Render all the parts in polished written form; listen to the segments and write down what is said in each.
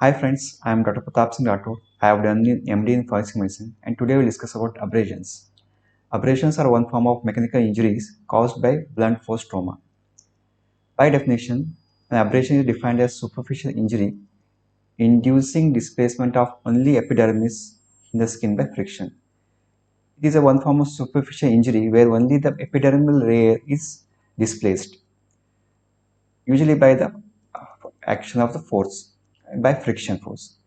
Hi friends, I am Dr. Pratap Singh Rathod. I have done an MD in forensic medicine and today we will discuss about abrasions. Abrasions are one form of mechanical injuries caused by blunt force trauma. By definition, an abrasion is defined as superficial injury inducing displacement of only epidermis in the skin by friction. It is a one form of superficial injury where only the epidermal layer is displaced, usually by the action of the force, by friction force.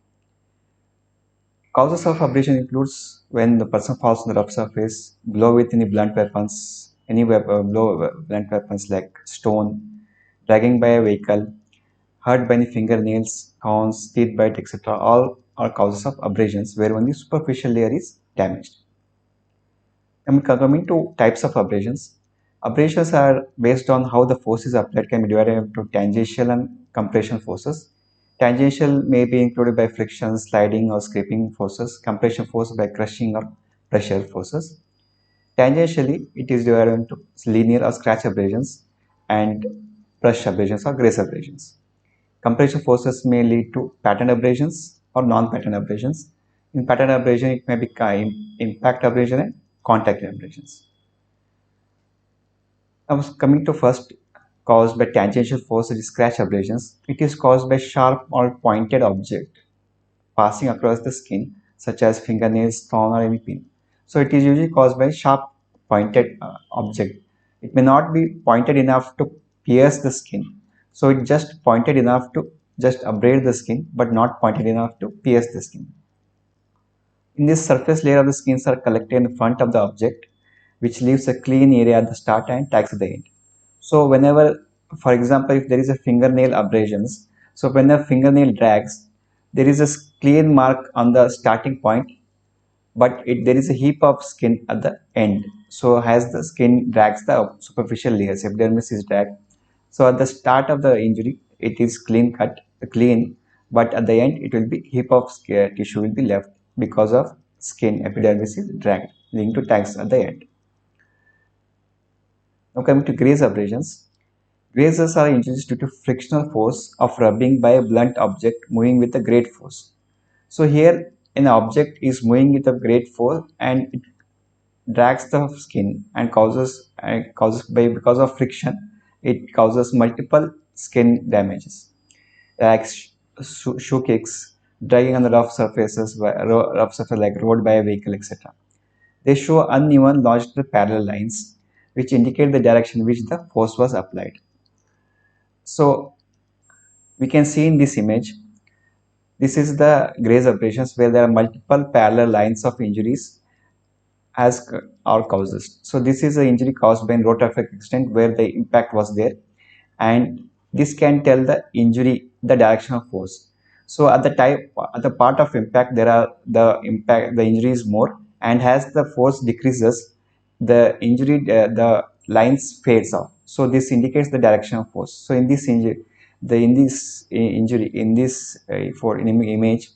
Causes of abrasion includes when the person falls on the rough surface, blow with any blunt weapons, blunt weapons like stone, dragging by a vehicle, hurt by any fingernails, thorns, teeth bite, etc. All are causes of abrasions where only superficial layer is damaged. Coming to types of abrasions. Abrasions are based on how the force is applied can be divided into tangential and compression forces. Tangential may be included by friction, sliding or scraping forces, compression force by crushing or pressure forces. Tangentially, it is divided into linear or scratch abrasions and brush abrasions or graze abrasions. Compression forces may lead to pattern abrasions or non-pattern abrasions. In pattern abrasion, it may be impact abrasion and contact abrasions. Now, coming to first, caused by tangential force, it is scratch abrasions. It is caused by sharp or pointed object passing across the skin, such as fingernails, thorn, or any pin. So it is usually caused by sharp pointed object. It may not be pointed enough to pierce the skin. So it just pointed enough to just abrade the skin, but not pointed enough to pierce the skin. In this surface layer of the skins are collected in front of the object, which leaves a clean area at the start and tags at the end. So whenever, for example, if there is a fingernail abrasions, so when a fingernail drags, there is a clean mark on the starting point, but there is a heap of skin at the end. So as the skin drags the superficial layers, epidermis is dragged. So at the start of the injury, it is clean cut, clean, but at the end, it will be heap of tissue will be left because of skin epidermis is dragged, leading to tags at the end. Now coming to graze abrasions. Grazes are injuries due to frictional force of rubbing by a blunt object moving with a great force. So here an object is moving with a great force and it drags the skin and because of friction it causes multiple skin damages like shoe kicks, dragging on the rough surface like road by a vehicle, etc. They show uneven longitudinal parallel lines which indicate the direction in which the force was applied. So we can see in this image, this is the graze abrasions where there are multiple parallel lines of injuries as our causes. So this is an injury caused by a road traffic accident where the impact was there, and this can tell the injury, the direction of force. So at the part of impact, the injury is more, and as the force decreases, the lines fades off. So this indicates the direction of force. So in this injury, in this for in image,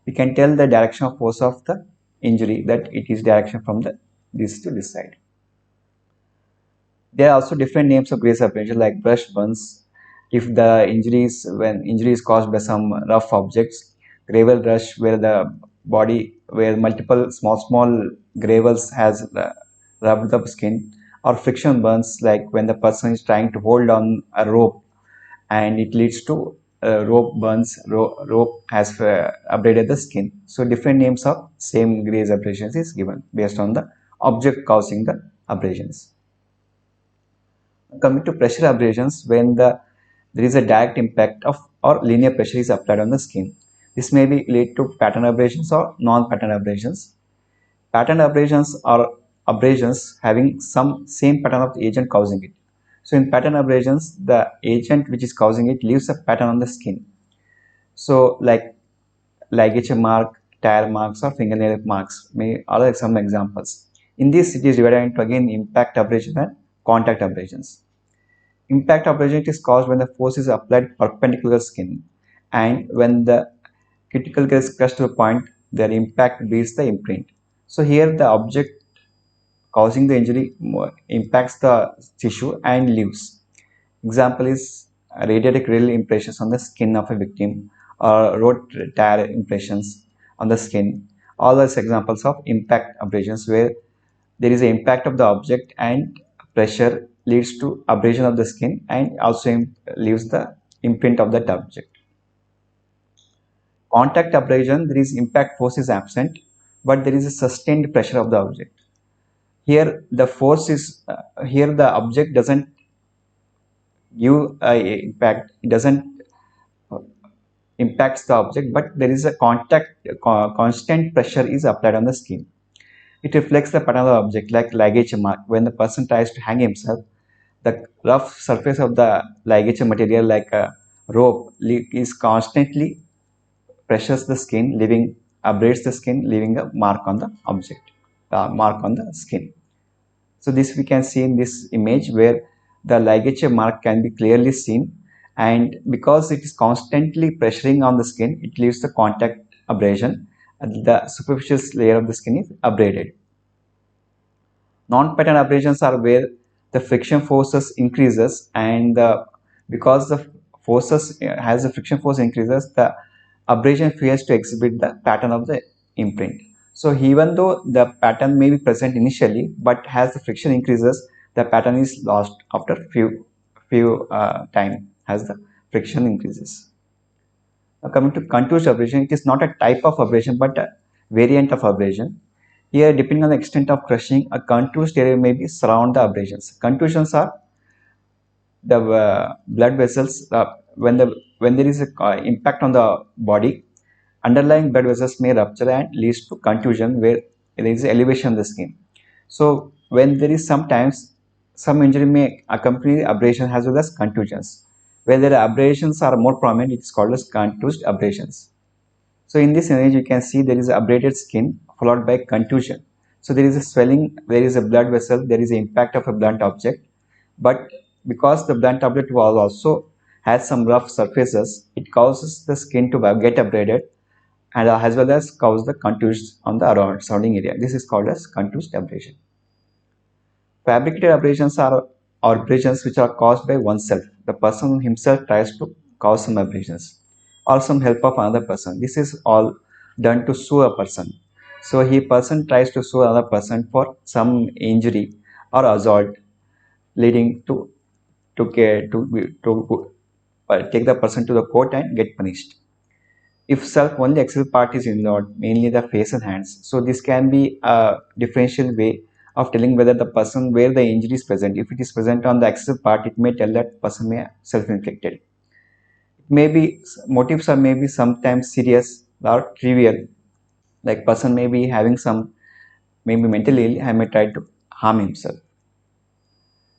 we can tell the direction of force of the injury, that it is direction from this to this side. There are also different names of graze abrasion like brush burns. If the when injury is caused by some rough objects, gravel rush where the body where multiple small gravels has rubbed the skin, or friction burns like when the person is trying to hold on a rope and it leads to rope burns, rope has abraded the skin. So different names of same graze abrasions is given based on the object causing the abrasions. Coming to pressure abrasions, when there is a direct impact of or linear pressure is applied on the skin. This may be lead to pattern abrasions or non-pattern abrasions. Pattern abrasions are abrasions having some same pattern of the agent causing it. So in pattern abrasions, the agent which is causing it leaves a pattern on the skin. So like ligature mark, tire marks, or fingernail marks may are some examples. In this, it is divided into again impact abrasion and contact abrasions. Impact abrasion is caused when the force is applied perpendicular to skin, and when the cuticle gets crushed to a point, their impact beats the imprint. So here the object causing the injury impacts the tissue and leaves. Example is radiatic drill impressions on the skin of a victim, or road tire impressions on the skin. All those examples of impact abrasions where there is an impact of the object and pressure leads to abrasion of the skin and also leaves the imprint of that object. Contact abrasion, there is impact force is absent, but there is a sustained pressure of the object. Here the force is, here the object doesn't give impact, it doesn't uh, impacts the object, but there is a constant pressure is applied on the skin. It reflects the pattern of the object like ligature mark. When the person tries to hang himself, the rough surface of the ligature material like a rope is constantly pressures the skin, leaving abrades the skin, leaving a mark on the object, mark on the skin. So this we can see in this image where the ligature mark can be clearly seen, and because it is constantly pressuring on the skin, it leaves the contact abrasion and the superficial layer of the skin is abraded. Non-pattern abrasions are where the friction forces increases and because the forces has the friction force increases, the abrasion fails to exhibit the pattern of the imprint. So even though the pattern may be present initially, but as the friction increases, the pattern is lost after few time as the friction increases. Now coming to contour abrasion, it is not a type of abrasion but a variant of abrasion. Here, depending on the extent of crushing, a contused area may be surround the abrasions. Contusions are the blood vessels. When there is a impact on the body, underlying blood vessels may rupture and leads to contusion where there is elevation of the skin. So when there is sometimes some injury may accompany abrasion as well as contusions. Where the abrasions are more prominent, it is called as contused abrasions. So in this image, you can see there is abraded skin followed by contusion. So there is a swelling, there is a blood vessel, there is an impact of a blunt object. But because the blunt object was also has some rough surfaces, it causes the skin to get abraded and as well as cause the contusions on the surrounding area. This is called as contused abrasion. Fabricated abrasions are abrasions which are caused by oneself. The person himself tries to cause some abrasions or some help of another person. This is all done to sue a person. So he person tries to sue another person for some injury or assault leading to take the person to the court and get punished. If self only accessible part is involved, mainly the face and hands, so this can be a differential way of telling whether the person where the injury is present. If it is present on the accessible part, it may tell that person may self-inflicted. It may be motives are maybe sometimes serious or trivial, like person may be having some maybe mentally ill and may try to harm himself.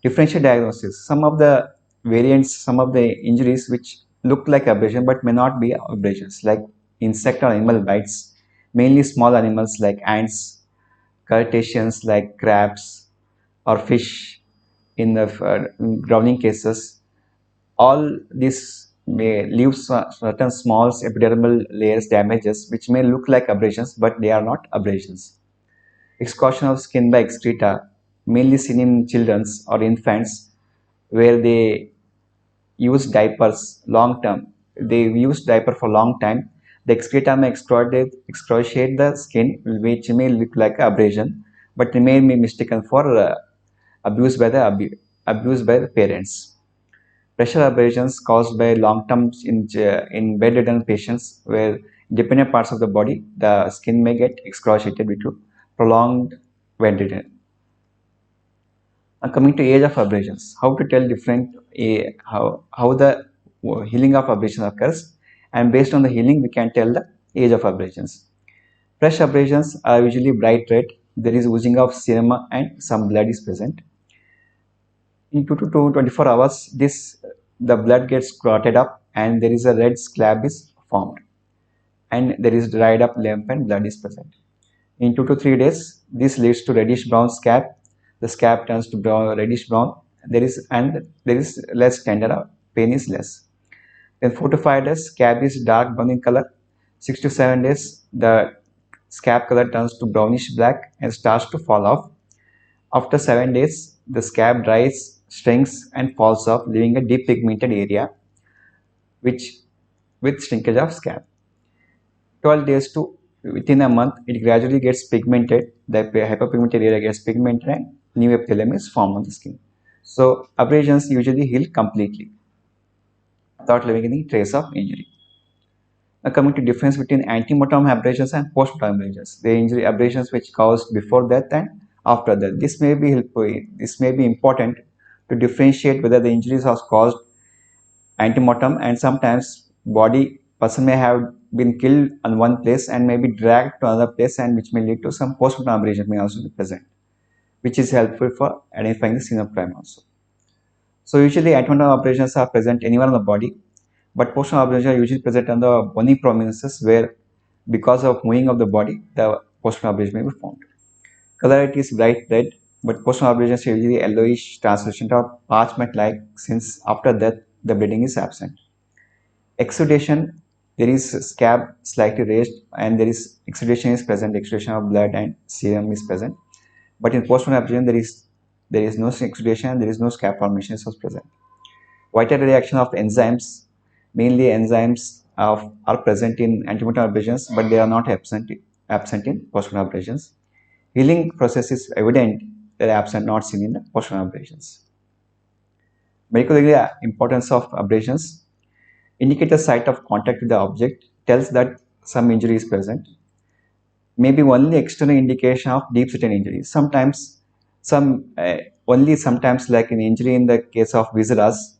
Differential diagnosis. Some of the variants, some of the injuries which look like abrasion but may not be abrasions, like insect or animal bites, mainly small animals like ants, crustaceans like crabs or fish in the drowning cases. All this may leave certain small epidermal layers damages which may look like abrasions but they are not abrasions. Excursion of skin by excreta, mainly seen in children or infants, where they use diapers long term. They use diaper for long time. The excreta may excruciate the skin, which may look like abrasion, but they may be mistaken for abuse by the parents. Pressure abrasions caused by long term in bedridden patients, where dependent parts of the body, the skin may get excruciated due to prolonged bedridden. Coming to age of abrasions, how to tell how the healing of abrasion occurs, and based on the healing we can tell the age of abrasions. Fresh abrasions are usually bright red. There is oozing of serum and some blood is present. In 2 to 24 hours, the blood gets clotted up and there is a red scab is formed, and there is dried up lymph and blood is present. In 2 to 3 days, this leads to reddish brown scab. The scab turns to reddish brown. There is less tender, pain is less. Then 4 to 5 days, scab is dark brown in color. 6 to 7 days, the scab color turns to brownish black and starts to fall off. After 7 days, the scab dries, shrinks and falls off, leaving a deep pigmented area, which with shrinkage of scab. 12 days to within a month, it gradually gets pigmented. The hyperpigmented area gets pigmented and new epithelium is formed on the skin. So abrasions usually heal completely without leaving any trace of injury. Now coming to difference between ante-mortem abrasions and post-mortem abrasions. The injury abrasions which caused before death and after death. This may be helpful. This may be important to differentiate whether the injuries are caused ante-mortem, and sometimes body person may have been killed on one place and may be dragged to another place, and which may lead to some post-mortem abrasion may also be present, which is helpful for identifying the scene of crime also. So usually ante-mortem abrasions are present anywhere on the body, but post-mortem abrasions are usually present on the bony prominences where because of moving of the body, the post-mortem abrasion may be formed. Colority is bright red, but post-mortem abrasions are usually yellowish, translucent or parchment-like, since after death the bleeding is absent. Exudation, there is scab slightly raised and there is exudation is present, exudation of blood and serum is present. But in post-mortem abrasion, there is no exudation, there is no scab formation is present. Vital reaction of enzymes, mainly enzymes are present in ante-mortem abrasions, but they are not absent in post-mortem abrasions. Healing process is evident, they are absent, not seen in the post-mortem abrasions. Medico-legal importance of abrasions. Indicate the site of contact with the object, tells that some injury is present. Maybe only external indication of deep-seated injury. Sometimes, only sometimes, like an injury in the case of viscerals,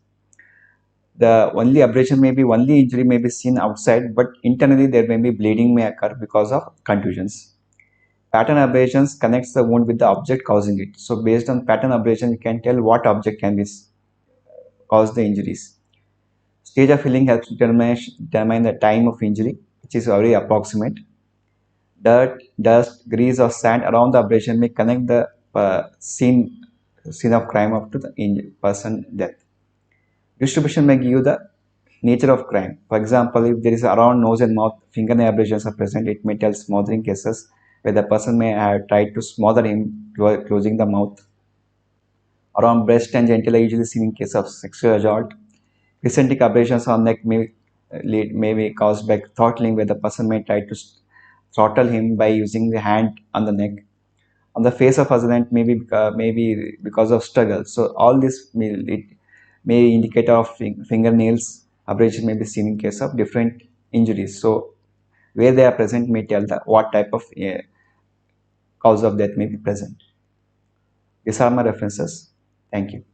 the only abrasion may be only injury may be seen outside, but internally there may be bleeding may occur because of contusions. Pattern abrasions connects the wound with the object causing it. So based on pattern abrasion, you can tell what object can be cause the injuries. Stage of healing helps determine the time of injury, which is very approximate. Dirt, dust, grease, or sand around the abrasion may connect the scene of crime up to the person death. Distribution may give you the nature of crime. For example, if there is around nose and mouth fingernail abrasions are present, it may tell smothering cases where the person may have tried to smother him, closing the mouth. Around breast and genitalia usually seen in case of sexual assault. Eccentric abrasions on neck may be caused by throttling, where the person may try to throttle him by using the hand on the neck. On the face of assailant maybe because of struggle. So all this may indicate of fingernails abrasion may be seen in case of different injuries. So where they are present may tell the what type of cause of death may be present. These are my references. Thank you.